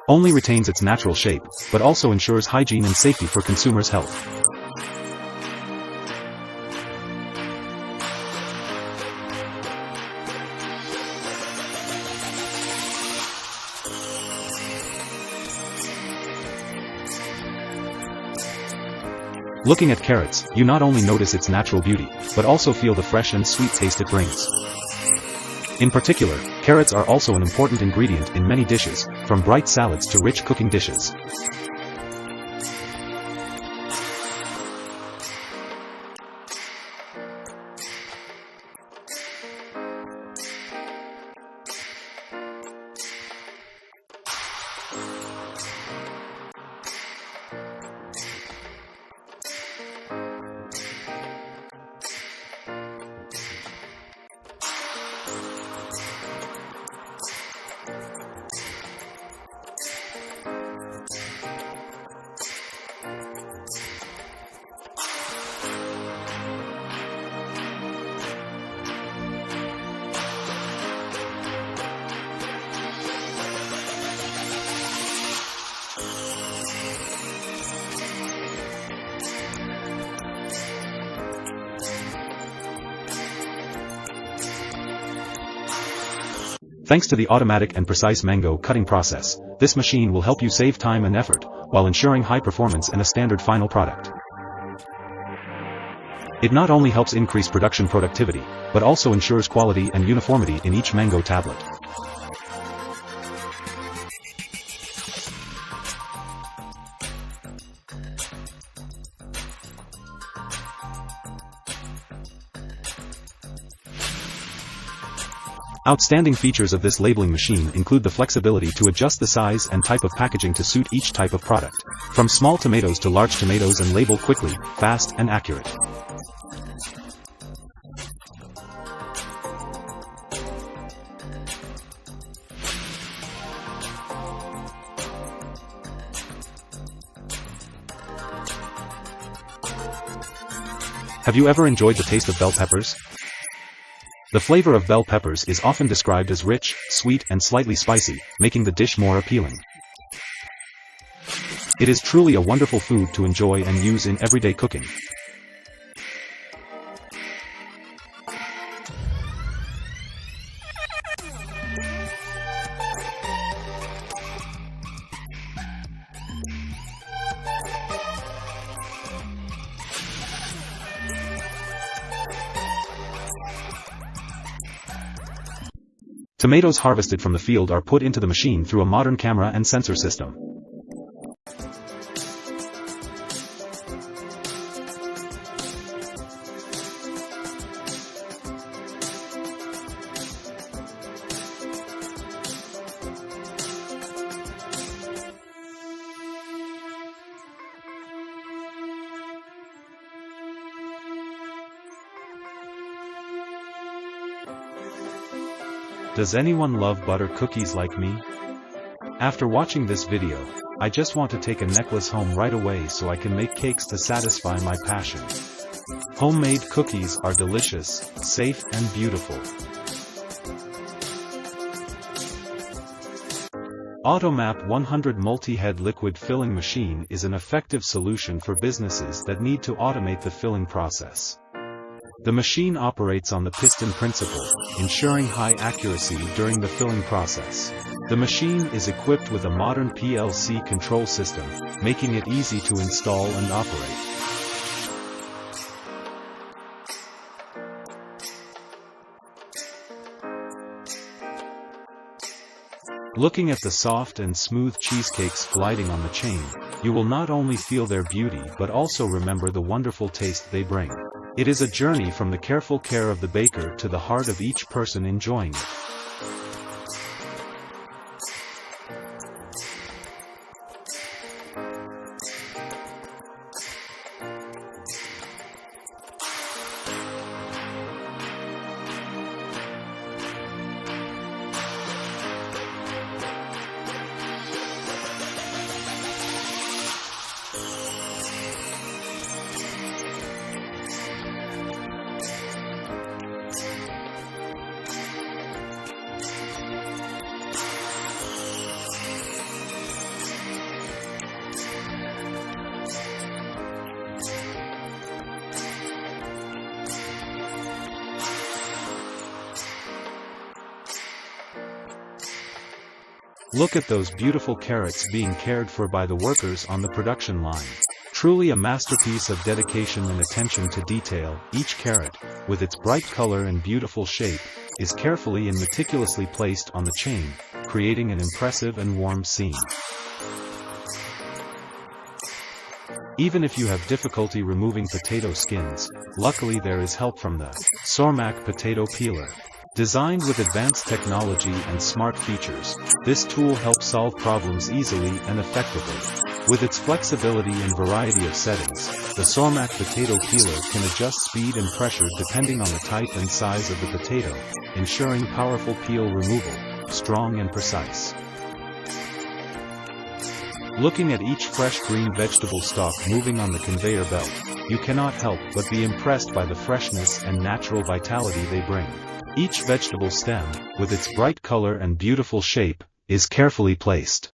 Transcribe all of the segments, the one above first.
only retains its natural shape, but also ensures hygiene and safety for consumers' health. Looking at carrots, you not only notice its natural beauty, but also feel the fresh and sweet taste it brings. In particular, carrots are also an important ingredient in many dishes, from bright salads to rich cooking dishes. Thanks to the automatic and precise mango cutting process, this machine will help you save time and effort, while ensuring high performance and a standard final product. It not only helps increase production productivity, but also ensures quality and uniformity in each mango tablet. Outstanding features of this labeling machine include the flexibility to adjust the size and type of packaging to suit each type of product, from small tomatoes to large tomatoes, and label quickly, fast, and accurate. Have you ever enjoyed the taste of bell peppers? The flavor of bell peppers is often described as rich, sweet, and slightly spicy, making the dish more appealing. It is truly a wonderful food to enjoy and use in everyday cooking. Tomatoes harvested from the field are put into the machine through a modern camera and sensor system. Does anyone love butter cookies like me? After watching this video, I just want to take a necklace home right away so I can make cakes to satisfy my passion. Homemade cookies are delicious, safe, and beautiful. Automap 100 multi-head liquid filling machine is an effective solution for businesses that need to automate the filling process. The machine operates on the piston principle, ensuring high accuracy during the filling process. The machine is equipped with a modern PLC control system, making it easy to install and operate. Looking at the soft and smooth cheesecakes gliding on the chain, you will not only feel their beauty but also remember the wonderful taste they bring. It is a journey from the careful care of the baker to the heart of each person enjoying it. Look at those beautiful carrots being cared for by the workers on the production line. Truly a masterpiece of dedication and attention to detail. Each carrot, with its bright color and beautiful shape, is carefully and meticulously placed on the chain, creating an impressive and warm scene. Even if you have difficulty removing potato skins, luckily there is help from the Sormac potato peeler. Designed with advanced technology and smart features, this tool helps solve problems easily and effectively. With its flexibility and variety of settings, the Sormac potato peeler can adjust speed and pressure depending on the type and size of the potato, ensuring powerful peel removal, strong and precise. Looking at each fresh green vegetable stalk moving on the conveyor belt, you cannot help but be impressed by the freshness and natural vitality they bring. Each vegetable stem, with its bright color and beautiful shape, is carefully placed.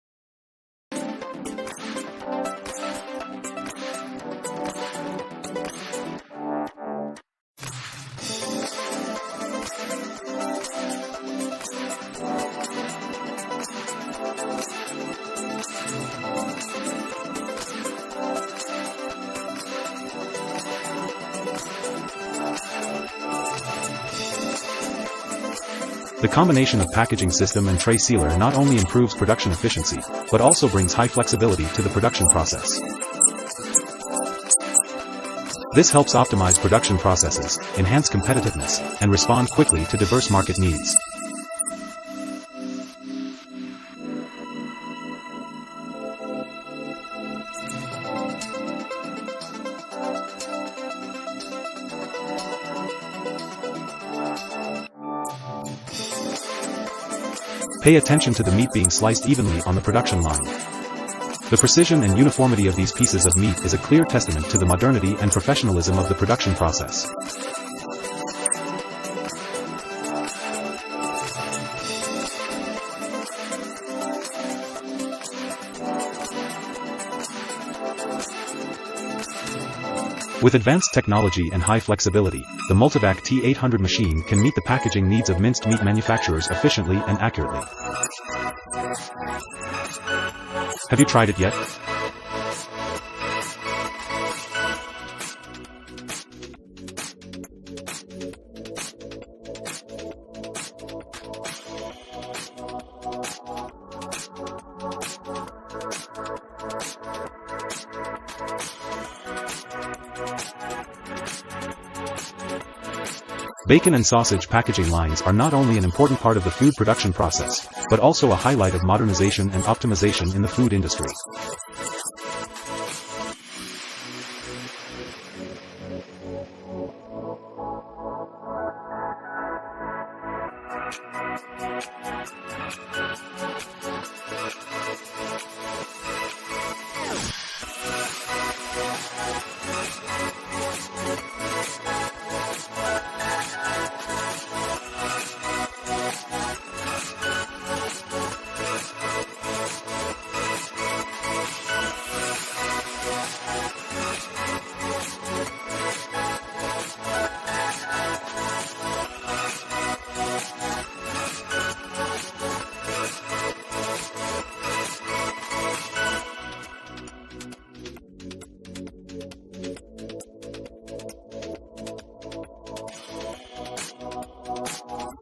The combination of packaging system and tray sealer not only improves production efficiency, but also brings high flexibility to the production process. This helps optimize production processes, enhance competitiveness, and respond quickly to diverse market needs. Pay attention to the meat being sliced evenly on the production line. The precision and uniformity of these pieces of meat is a clear testament to the modernity and professionalism of the production process. With advanced technology and high flexibility, the Multivac T800 machine can meet the packaging needs of minced meat manufacturers efficiently and accurately. Have you tried it yet? Bacon and sausage packaging lines are not only an important part of the food production process, but also a highlight of modernization and optimization in the food industry.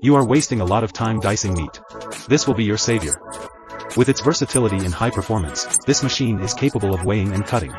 You are wasting a lot of time dicing meat. This will be your savior. With its versatility and high performance, this machine is capable of weighing and cutting.